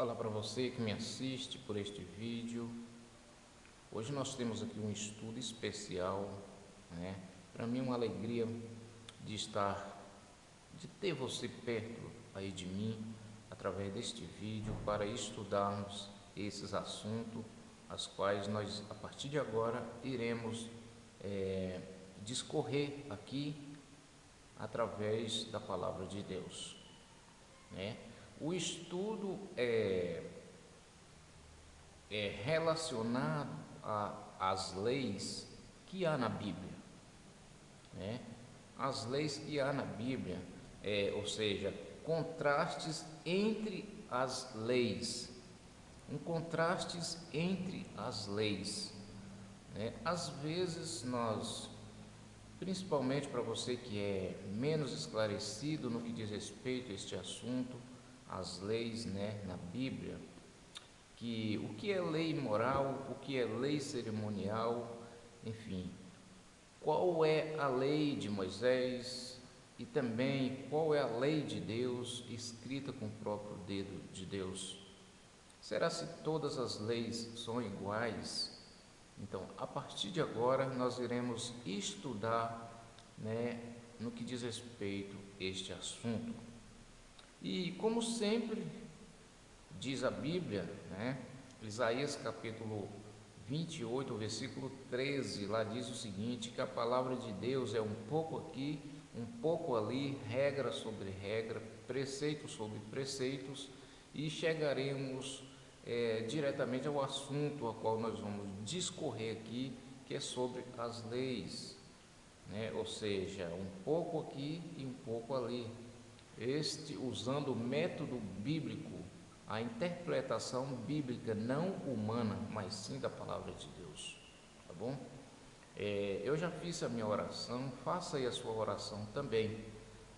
Olá para você que me assiste por este vídeo. Hoje nós temos aqui um estudo especial, né? Para mim é uma alegria de ter você perto aí de mim, através deste vídeo, para estudarmos esses assuntos, as quais nós, a partir de agora, iremos discorrer aqui através da palavra de Deus, né? O estudo é relacionado às leis que há na Bíblia, né? As leis que há na Bíblia, ou seja, contrastes entre as leis, contrastes entre as leis, né? Às vezes nós, principalmente para você que é menos esclarecido no que diz respeito a este assunto, as leis, né, na Bíblia, o que é lei moral, o que é lei cerimonial, enfim, qual é a lei de Moisés e também qual é a lei de Deus escrita com o próprio dedo de Deus. Será se todas as leis são iguais? Então, a partir de agora, nós iremos estudar, né, no que diz respeito a este assunto. E como sempre diz a Bíblia, né, Isaías capítulo 28, versículo 13, lá diz o seguinte, que a palavra de Deus é um pouco aqui, um pouco ali, regra sobre regra, preceitos sobre preceitos, e chegaremos diretamente ao assunto a qual nós vamos discorrer aqui, que é sobre as leis, né? Ou seja, um pouco aqui e um pouco ali, usando o método bíblico, a interpretação bíblica não humana, mas sim da palavra de Deus, tá bom? Eu já fiz a minha oração, faça aí a sua oração também,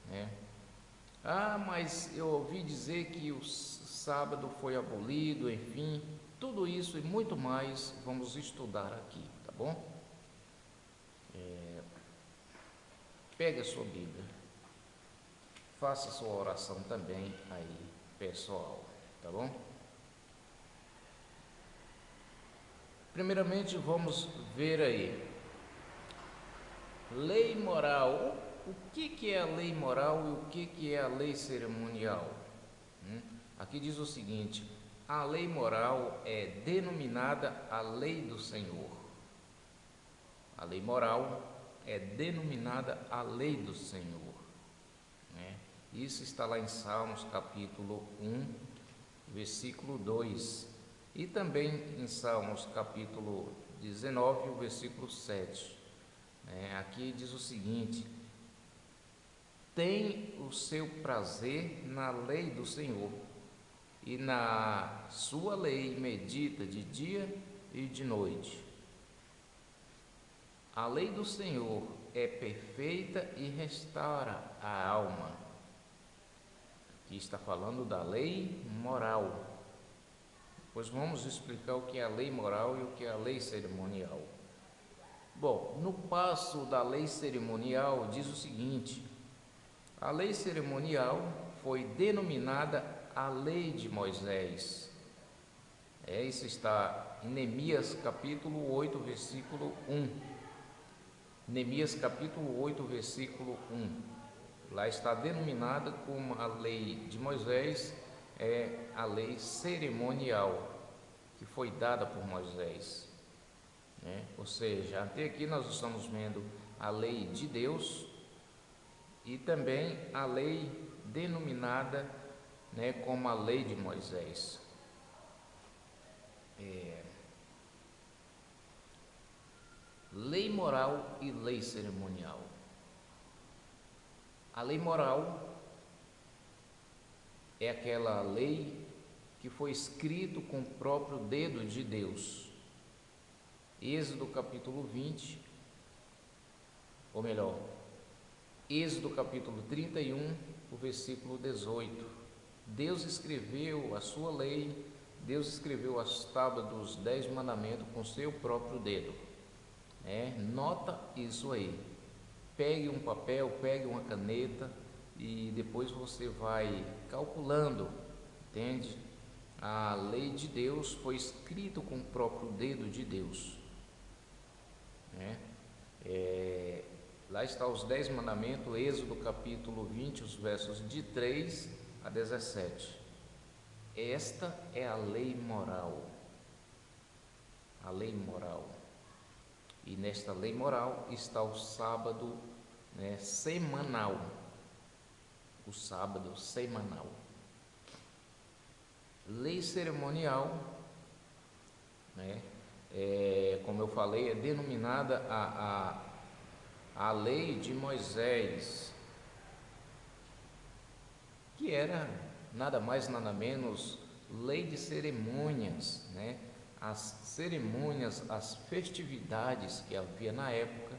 né? Mas eu ouvi dizer que o sábado foi abolido, enfim, tudo isso e muito mais vamos estudar aqui, tá bom? Pegue a sua Bíblia, faça a sua oração também aí, pessoal, tá bom? Primeiramente vamos ver aí, lei moral. O que é a lei moral e o que é a lei cerimonial? Aqui diz o seguinte: a lei moral é denominada a lei do Senhor. A lei moral é denominada a lei do Senhor, né? Isso está lá em Salmos capítulo 1, versículo 2, e também em Salmos capítulo 19, o versículo 7. Aqui diz o seguinte: tem o seu prazer na lei do Senhor, e na sua lei medita de dia e de noite. A lei do Senhor é perfeita e restaura a alma. Aqui está falando da lei moral. Pois vamos explicar o que é a lei moral e o que é a lei cerimonial. Bom, no passo da lei cerimonial diz o seguinte: a lei cerimonial foi denominada a lei de Moisés. Isso está em Neemias capítulo 8, versículo 1. Neemias capítulo 8, versículo 1. Lá está denominada como a lei de Moisés, a lei cerimonial que foi dada por Moisés, né? Ou seja, até aqui nós estamos vendo a lei de Deus e também a lei denominada, né, como a lei de Moisés. Lei moral e lei cerimonial. A lei moral é aquela lei que foi escrito com o próprio dedo de Deus. Êxodo capítulo 20, ou melhor, Êxodo capítulo 31, o versículo 18. Deus escreveu a sua lei, Deus escreveu as tábuas dos 10 mandamentos com seu próprio dedo. Nota isso aí. Pegue um papel, pegue uma caneta e depois você vai calculando, entende? a lei de Deus foi escrita com o próprio dedo de Deus, né? Lá está os 10 mandamentos, Êxodo capítulo 20, os versos de 3 a 17. Esta é a lei moral, a lei moral. E nesta lei moral está o sábado, né, semanal, o sábado semanal. Lei cerimonial, né, como eu falei, é denominada a lei de Moisés, que era nada mais nada menos lei de cerimônias, né? As cerimônias, as festividades que havia na época,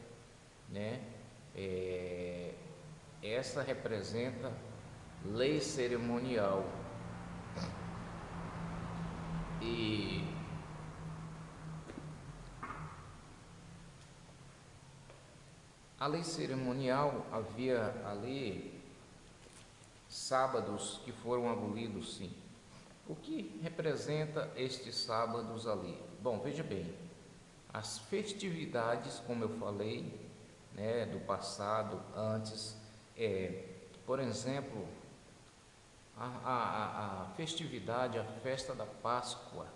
né? Essa representa lei cerimonial. E a lei cerimonial, havia ali sábados que foram abolidos, sim. O que representa estes sábados ali? Bom, veja bem, as festividades, como eu falei, né, do passado, antes, por exemplo, a festividade, a festa da Páscoa,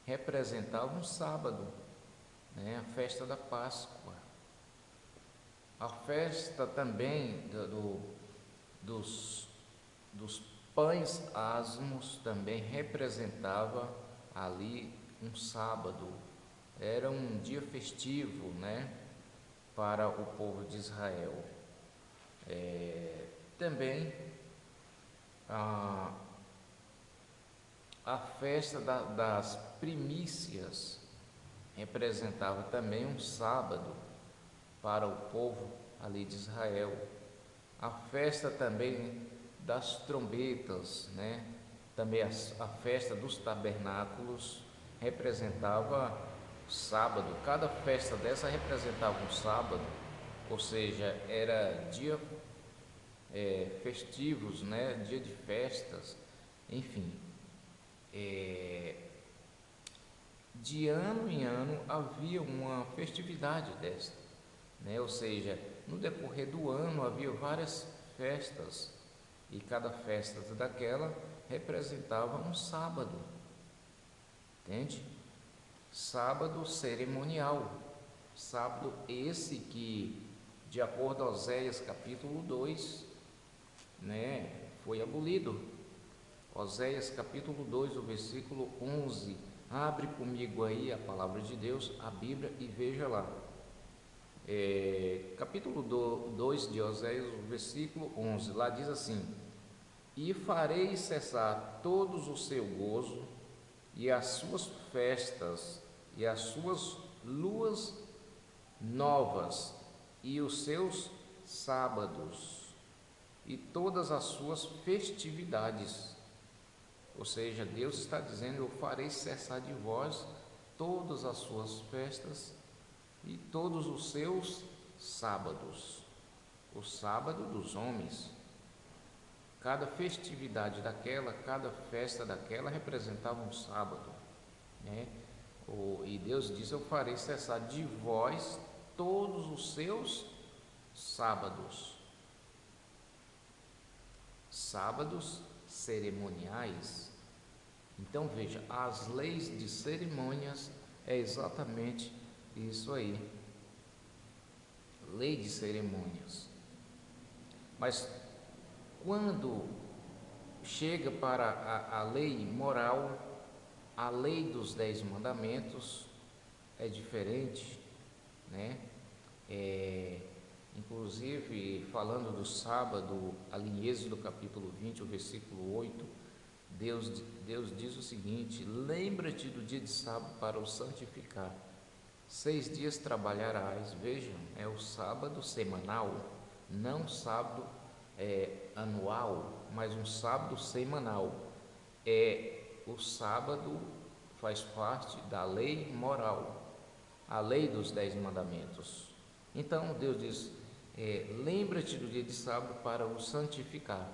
representava um sábado, né, a festa da Páscoa. A festa também dos pães asmos também representava ali um sábado. Era um dia festivo, né, para o povo de Israel. Também a festa das primícias representava também um sábado para o povo ali de Israel. A festa também das trombetas, né? Também a festa dos tabernáculos representava sábado. Cada festa dessa representava um sábado, ou seja, era dia festivos, né? Dia de festas, enfim. De ano em ano havia uma festividade desta, né? Ou seja, no decorrer do ano havia várias festas e cada festa daquela representava um sábado, entende? Sábado cerimonial, sábado esse que, de acordo a Oséias capítulo 2, né, foi abolido. Oséias capítulo 2, o versículo 11. Abre comigo aí a palavra de Deus, a Bíblia, e veja lá. Capítulo 2 de Oséias, o versículo 11. Lá diz assim: e farei cessar todos o seu gozo, e as suas festas, e as suas luas novas, e os seus sábados, e todas as suas festividades. Ou seja, Deus está dizendo: eu farei cessar de vós todas as suas festas e todos os seus sábados. O sábado dos homens. Cada festividade daquela, cada festa daquela representava um sábado, né? E Deus diz: eu farei cessar de vós todos os seus sábados. Sábados cerimoniais. Então veja, as leis de cerimônias é exatamente isso aí. Lei de cerimônias. Mas quando chega para a lei moral, a lei dos 10 mandamentos é diferente, né? Inclusive, falando do sábado, ali em Êxodo capítulo 20, o versículo 8, Deus diz o seguinte: lembra-te do dia de sábado para o santificar. 6 dias trabalharás. Vejam, é o sábado semanal, não sábado anual, mas um sábado semanal. O sábado faz parte da lei moral, a lei dos 10 mandamentos. Então Deus diz: lembra-te do dia de sábado para o santificar.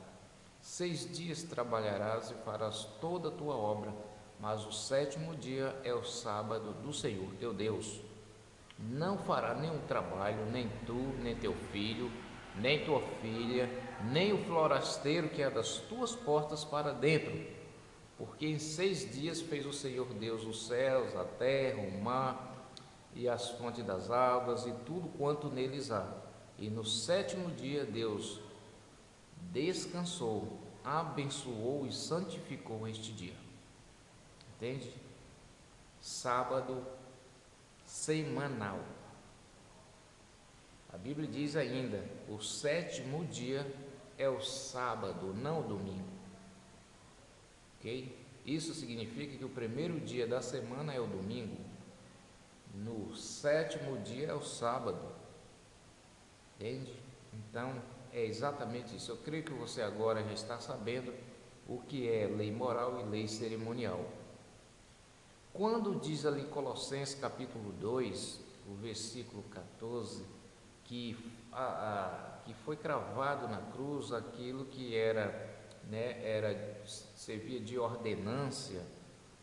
6 dias trabalharás e farás toda a tua obra, mas o sétimo dia é o sábado do Senhor teu Deus. Não fará nenhum trabalho, nem tu, nem teu filho, nem tua filha, nem o forasteiro que é das tuas portas para dentro, porque em 6 dias fez o Senhor Deus os céus, a terra, o mar e as fontes das águas e tudo quanto neles há. E no sétimo dia Deus descansou, abençoou e santificou este dia. Entende? Sábado semanal. A Bíblia diz ainda: o sétimo dia é o sábado, não o domingo. Ok? Isso significa que o primeiro dia da semana é o domingo, no sétimo dia é o sábado. Entende? Então é exatamente isso. Eu creio que você agora já está sabendo o que é lei moral e lei cerimonial. Quando diz ali em Colossenses capítulo 2, o versículo 14, que foi cravado na cruz aquilo que era, servia de ordenância,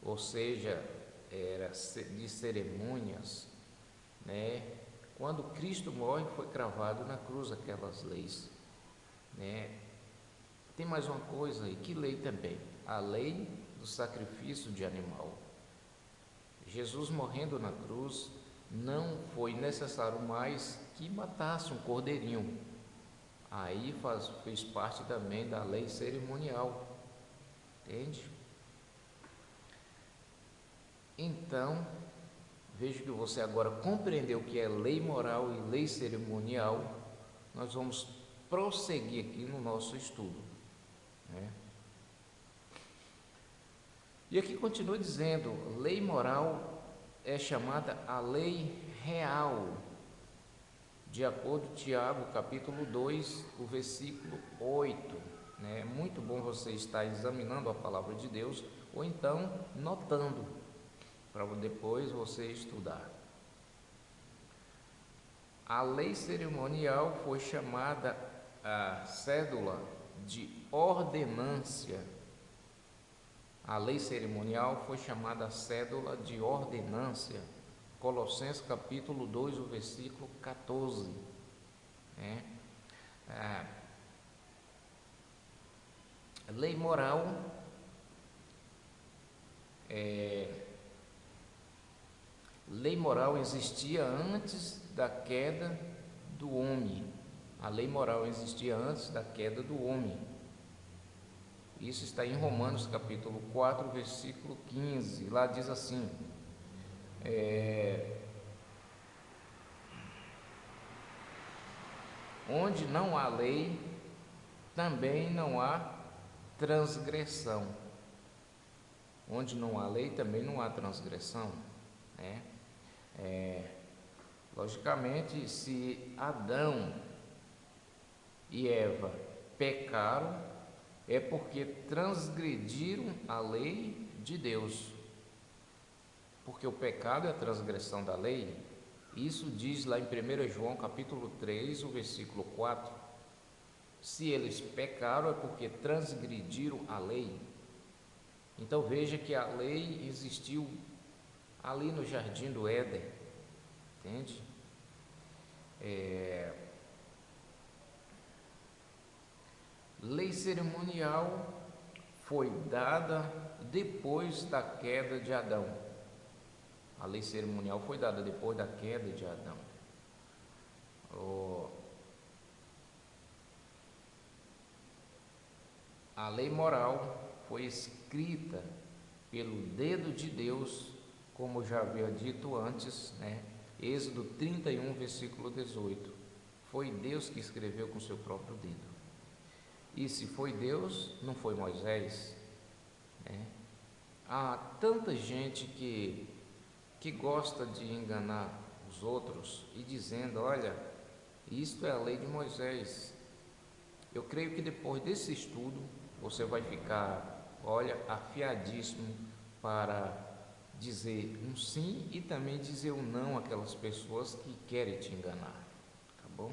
ou seja, era de cerimônias, né? Quando Cristo morre, foi cravado na cruz aquelas leis, né? Tem mais uma coisa aí, que lei também? A lei do sacrifício de animal. Jesus morrendo na cruz, não foi necessário mais que matasse um cordeirinho. Aí fez parte também da lei cerimonial, entende? Então, vejo que você agora compreendeu o que é lei moral e lei cerimonial. Nós vamos prosseguir aqui no nosso estudo, né? E aqui continua dizendo: lei moral é chamada a lei real, de acordo com Tiago capítulo 2, o versículo 8, né? É muito bom você estar examinando a palavra de Deus, ou então notando, para depois você estudar. A lei cerimonial foi chamada a cédula de ordenância. A lei cerimonial foi chamada a cédula de ordenância. Colossenses capítulo 2, o versículo 14. Lei moral lei moral existia antes da queda do homem. A lei moral existia antes da queda do homem. Isso está em Romanos capítulo 4, versículo 15. Lá diz assim: onde não há lei, também não há transgressão. Onde não há lei, também não há transgressão, né? Logicamente, se Adão e Eva pecaram, é porque transgrediram a lei de Deus. Porque o pecado é a transgressão da lei. Isso diz lá em 1 João capítulo 3, o versículo 4. Se eles pecaram, é porque transgrediram a lei. Então veja que a lei existiu ali no jardim do Éden, entende? Lei cerimonial foi dada depois da queda de Adão. A lei cerimonial foi dada depois da queda de Adão. A lei moral foi escrita pelo dedo de Deus, como já havia dito antes, né? Êxodo 31, versículo 18. Foi Deus que escreveu com seu próprio dedo. E se foi Deus, não foi Moisés, né? Há tanta gente que gosta de enganar os outros e dizendo: olha, isto é a lei de Moisés. Eu creio que depois desse estudo você vai ficar, olha, afiadíssimo para dizer um sim e também dizer um não àquelas pessoas que querem te enganar, tá bom?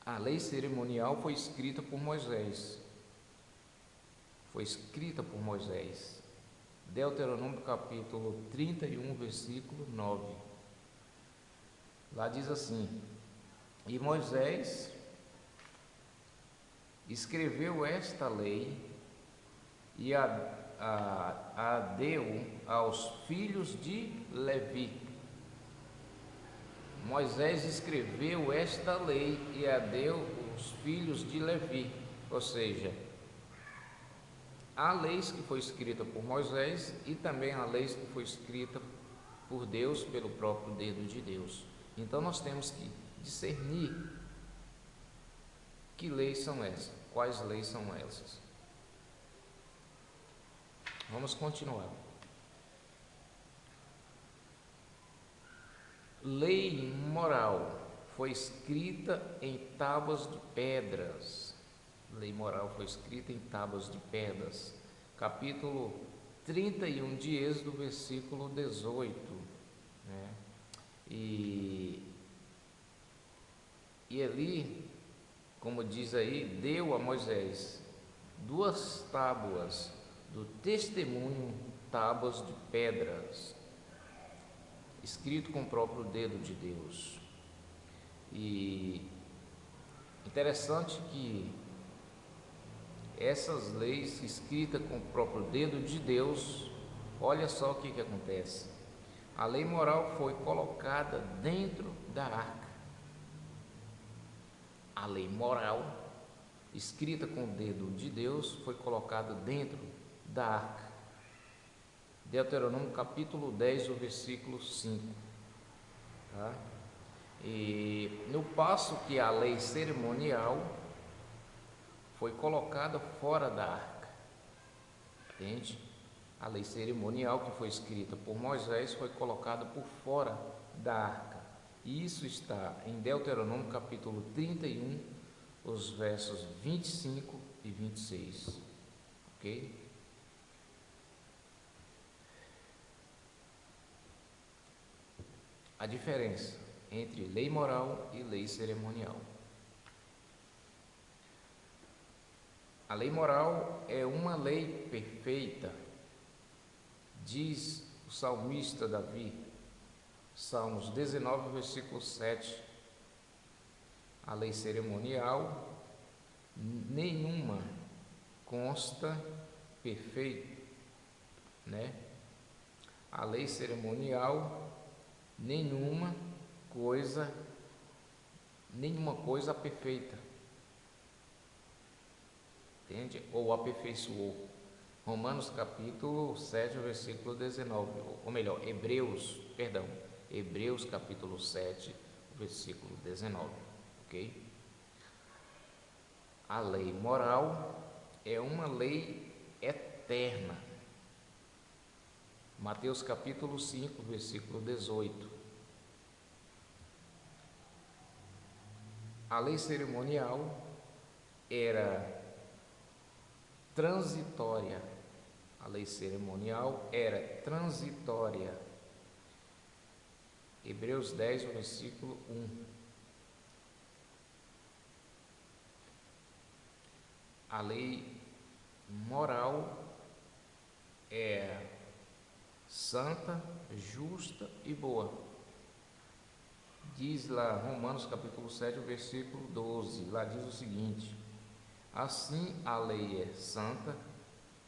A lei cerimonial foi escrita por Moisés. Foi escrita por Moisés. Deuteronômio capítulo 31, versículo 9. Lá diz assim: E Moisés escreveu esta lei e a deu aos filhos de Levi. Moisés escreveu esta lei e a deu aos filhos de Levi. Ou seja, há leis que foi escrita por Moisés e também há leis que foi escrita por Deus, pelo próprio dedo de Deus. Então nós temos que discernir que leis são essas, quais leis são essas. Vamos continuar. Lei moral foi escrita em tábuas de pedras. Lei moral foi escrita em tábuas de pedras. Capítulo 31 de Êxodo, versículo 18. Né? E ali, como diz aí, deu a Moisés 2 tábuas do testemunho, tábuas de pedras, escrito com o próprio dedo de Deus. E interessante que essas leis escritas com o próprio dedo de Deus, olha só o que acontece. A lei moral foi colocada dentro da arca. A lei moral, escrita com o dedo de Deus, foi colocada dentro da arca. Deuteronômio capítulo 10, o versículo 5. Tá? E no passo que a lei cerimonial foi colocada fora da arca, entende? A lei cerimonial que foi escrita por Moisés foi colocada por fora da arca. E isso está em Deuteronômio capítulo 31, os versos 25 e 26. Ok? A diferença entre lei moral e lei cerimonial. A lei moral é uma lei perfeita, diz o salmista Davi, Salmos 19, versículo 7. A lei cerimonial, nenhuma consta perfeita, né? A lei cerimonial, nenhuma coisa perfeita, entende? Ou aperfeiçoou. Romanos capítulo 7, versículo 19, ou melhor, Hebreus capítulo 7, versículo 19, ok? A lei moral é uma lei eterna. Mateus capítulo 5, versículo 18. A lei cerimonial era transitória. A lei cerimonial era transitória. Hebreus 10, versículo 1. A lei moral é santa, justa e boa. Diz lá Romanos capítulo 7, versículo 12, lá diz o seguinte: assim a lei é santa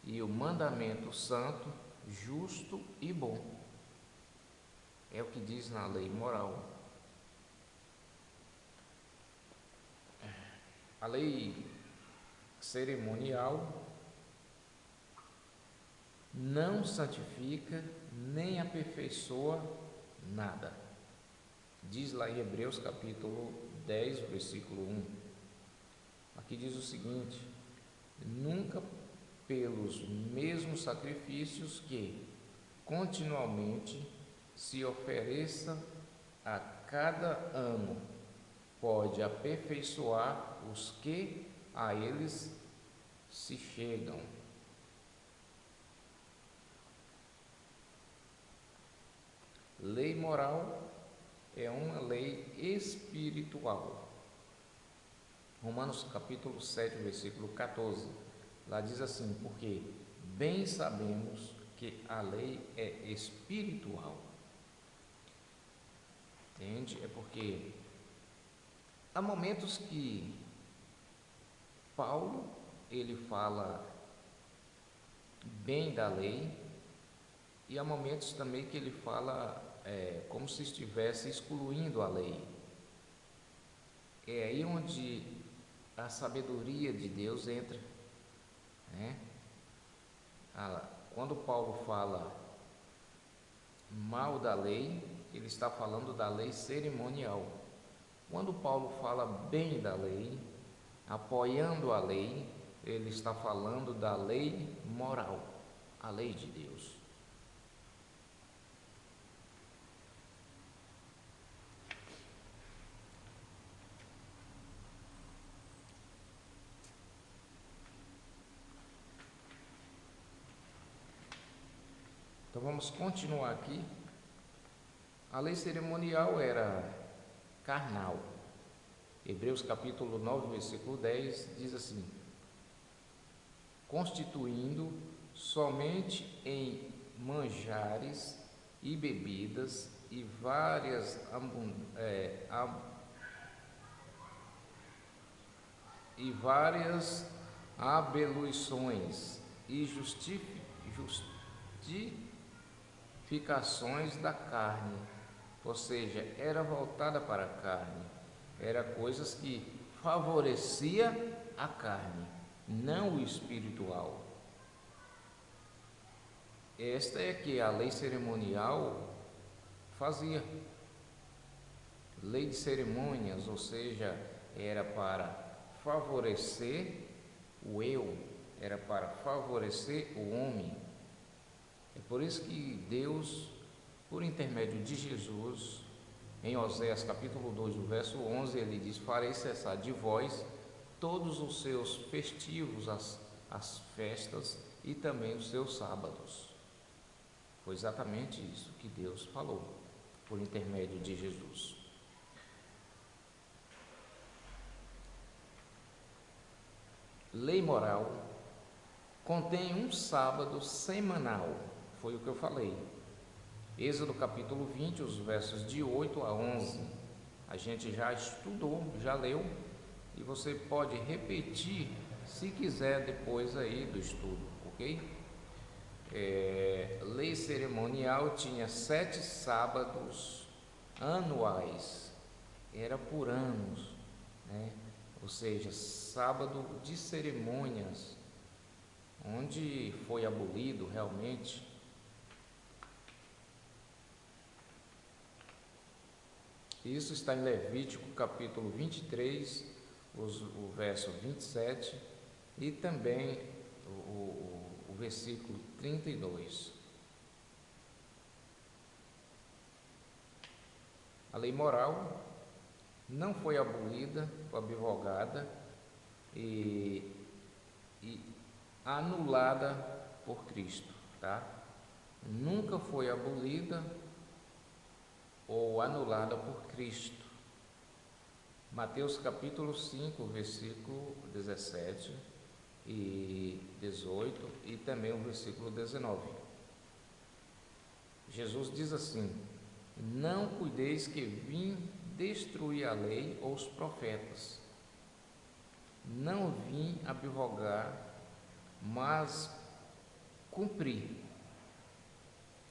e o mandamento santo, justo e bom. É o que diz na lei moral. A lei cerimonial não santifica nem aperfeiçoa nada. Diz lá em Hebreus capítulo 10, versículo 1. Aqui diz o seguinte: nunca pelos mesmos sacrifícios que continuamente se ofereça a cada ano pode aperfeiçoar os que a eles se chegam. Lei moral é uma lei espiritual. Romanos capítulo 7, versículo 14. Lá diz assim: porque bem sabemos que a lei é espiritual. Entende? É porque há momentos que Paulo ele fala bem da lei, e há momentos também que ele fala como se estivesse excluindo a lei. É aí onde a sabedoria de Deus entra, né? Quando Paulo fala mal da lei, ele está falando da lei cerimonial. Quando Paulo fala bem da lei, apoiando a lei, ele está falando da lei moral, a lei de Deus. Então vamos continuar aqui. A lei cerimonial era carnal. Hebreus capítulo 9, versículo 10 diz assim: constituindo somente em manjares e bebidas e várias abeluições e justificações da carne, ou seja, era voltada para a carne, era coisas que favorecia a carne, não o espiritual. Esta é que a lei cerimonial fazia. Lei de cerimônias, ou seja, era para favorecer o eu, era para favorecer o homem. É por isso que Deus, por intermédio de Jesus, em Oséias capítulo 2, o verso 11, ele diz: farei cessar de vós todos os seus festivos, as festas e também os seus sábados. Foi exatamente isso que Deus falou, por intermédio de Jesus. Lei moral contém um sábado semanal, foi o que eu falei. Êxodo capítulo 20, os versos de 8 a 11. A gente já estudou, já leu, e você pode repetir se quiser depois aí do estudo, ok? Lei cerimonial tinha 7 sábados anuais, era por anos, né? Ou seja, sábado de cerimônias, onde foi abolido realmente. Isso está em Levítico capítulo 23, o verso 27 e também o versículo 32. A lei moral não foi abolida, foi abrogada e anulada por Cristo, tá? Nunca foi abolida ou anulada por Cristo. Mateus capítulo 5, versículo 17 e 18 e também o versículo 19. Jesus diz assim: não cuideis que vim destruir a lei ou os profetas. Não vim abrogar, mas cumprir.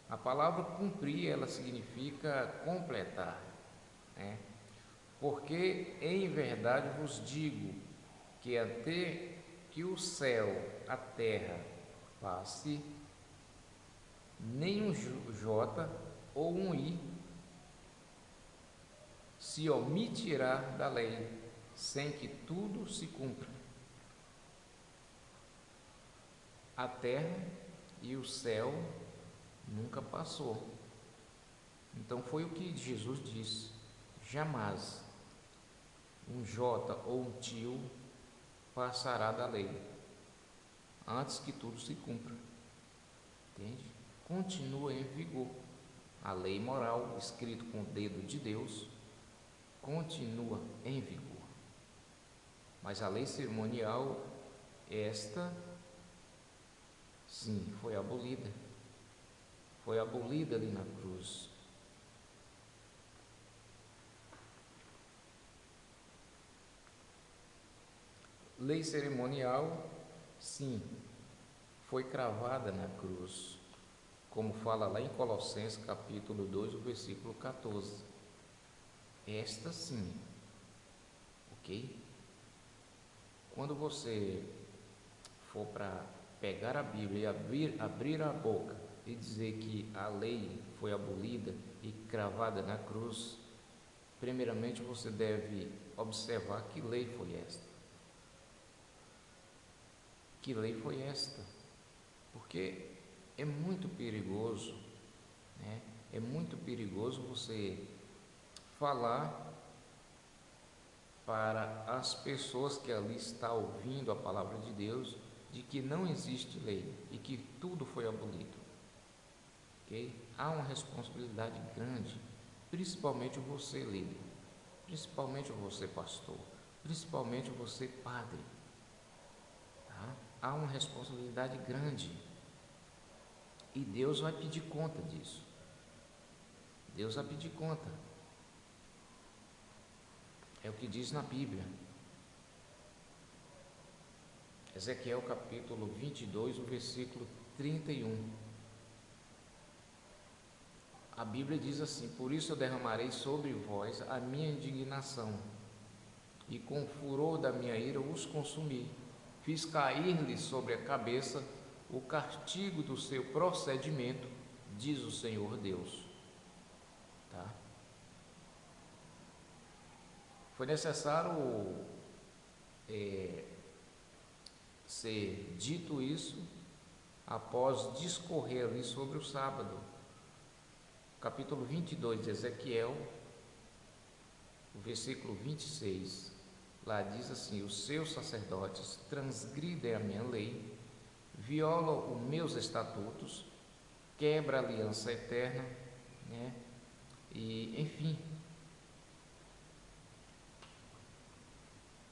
A palavra cumprir, ela significa completar, né? Porque em verdade vos digo que até que o céu, a terra passe, nem um J ou um I se omitirá da lei, sem que tudo se cumpra. A terra e o céu nunca passou. Então foi o que Jesus disse: jamais um J ou um tio passará da lei, antes que tudo se cumpra. Entende? Continua em vigor. A lei moral, escrito com o dedo de Deus, continua em vigor. Mas a lei cerimonial, esta sim, foi abolida. Foi abolida ali na cruz. Lei cerimonial, sim, foi cravada na cruz, como fala lá em Colossenses capítulo 2, o versículo 14. Esta sim, ok? Quando você for para pegar a Bíblia e abrir a boca e dizer que a lei foi abolida e cravada na cruz, primeiramente você deve observar que lei foi esta. Que lei foi esta? Porque é muito perigoso, né? É muito perigoso você falar para as pessoas que ali estão ouvindo a palavra de Deus de que não existe lei e que tudo foi abolido. Okay? Há uma responsabilidade grande, principalmente você, líder, principalmente você, pastor, principalmente você, padre. Tá? Há uma responsabilidade grande e Deus vai pedir conta disso. Deus vai pedir conta. É o que diz na Bíblia. Ezequiel capítulo 22, o versículo 31. A Bíblia diz assim: por isso eu derramarei sobre vós a minha indignação, e com o furor da minha ira os consumi. Fiz cair-lhes sobre a cabeça o castigo do seu procedimento, diz o Senhor Deus. Tá? Foi necessário ser dito isso após discorrer ali sobre o sábado. Capítulo 22 de Ezequiel, o versículo 26, lá diz assim: os seus sacerdotes transgridem a minha lei, violam os meus estatutos, quebra a aliança eterna, né? E enfim,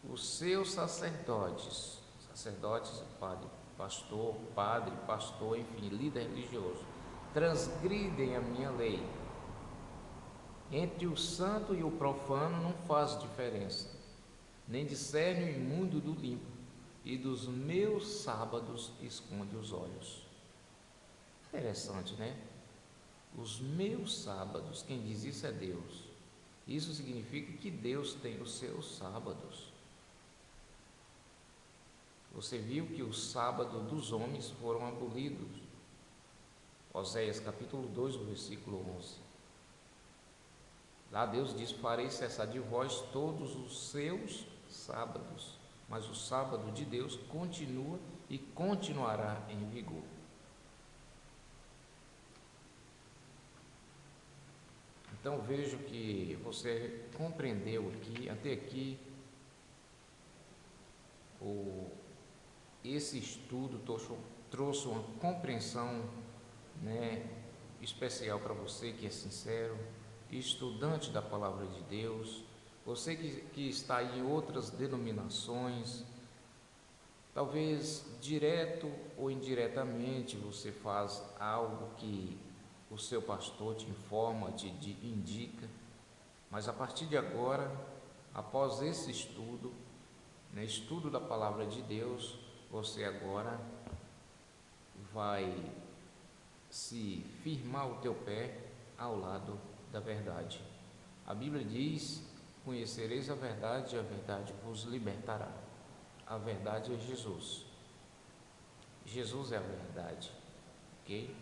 os seus sacerdotes, padre, pastor, enfim, líder religioso, transgridem a minha lei. Entre o santo e o profano não faz diferença, nem discerne o imundo do limpo, e dos meus sábados esconde os olhos. Interessante, né? Os meus sábados, quem diz isso é Deus. Isso significa que Deus tem os seus sábados. Você viu que o sábado dos homens foram abolidos. Oséias capítulo 2, versículo 11. Lá Deus diz: farei cessar de vós todos os seus sábados, mas o sábado de Deus continua e continuará em vigor. Então vejo que você compreendeu aqui, até aqui, esse estudo trouxe uma compreensão, né, especial para você que é sincero, estudante da palavra de Deus, você que está em outras denominações, talvez direto ou indiretamente você faz algo que o seu pastor te informa, te indica, mas a partir de agora, após esse estudo, né, estudo da palavra de Deus, você agora vai se firmar o teu pé ao lado da verdade. A Bíblia diz: conhecereis a verdade e a verdade vos libertará. A verdade é Jesus. Jesus é a verdade, ok?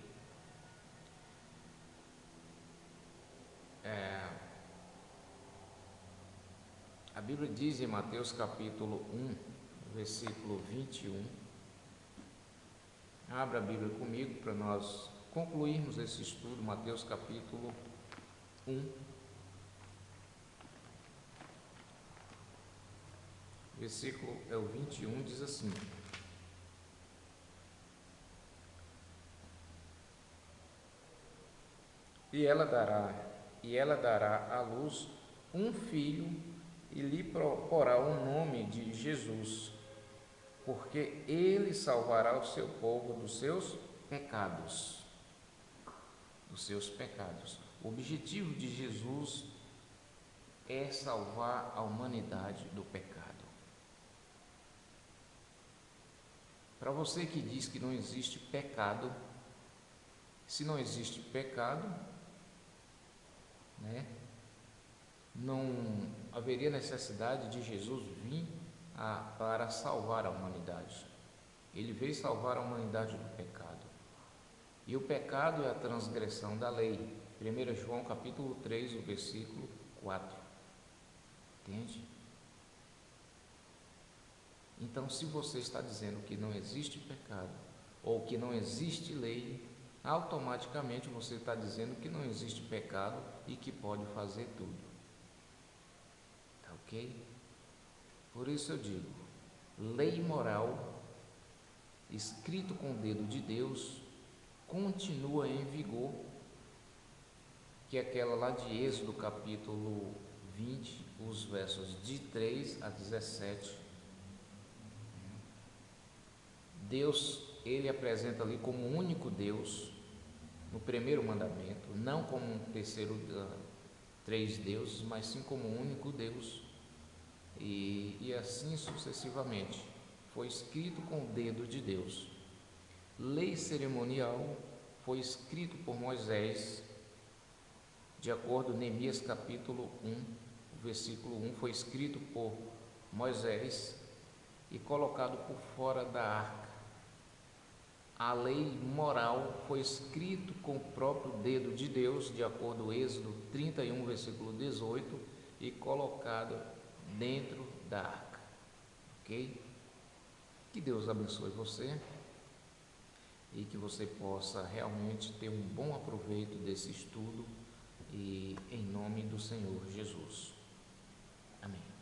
A Bíblia diz em Mateus capítulo 1, versículo 21. Abra a Bíblia comigo para nós concluirmos esse estudo. Mateus capítulo 1, versículo é o 21, diz assim: e ela dará à luz um filho, e lhe porá o nome de Jesus, porque ele salvará o seu povo dos seus pecados. Dos seus pecados. O objetivo de Jesus é salvar a humanidade do pecado. Para você que diz que não existe pecado, se não existe pecado, não haveria necessidade de Jesus vir para salvar a humanidade. Ele veio salvar a humanidade do pecado. E o pecado é a transgressão da lei. 1 João capítulo 3, o versículo 4. Entende? Então, se você está dizendo que não existe pecado ou que não existe lei, automaticamente você está dizendo que não existe pecado e que pode fazer tudo. Tá ok? Por isso eu digo, lei moral, escrito com o dedo de Deus, continua em vigor, que é aquela lá de Êxodo capítulo 20, os versos de 3 a 17. Deus, ele apresenta ali como o único Deus no primeiro mandamento, não como um terceiro, três deuses, mas sim como um único Deus, e assim sucessivamente. Foi escrito com o dedo de Deus. Lei cerimonial foi escrito por Moisés, de acordo com Neemias capítulo 1, versículo 1, foi escrito por Moisés e colocado por fora da arca. A lei moral foi escrito com o próprio dedo de Deus, de acordo com Êxodo 31, versículo 18, e colocado dentro da arca. Ok? Que Deus abençoe você e que você possa realmente ter um bom aproveito desse estudo, e em nome do Senhor Jesus. Amém.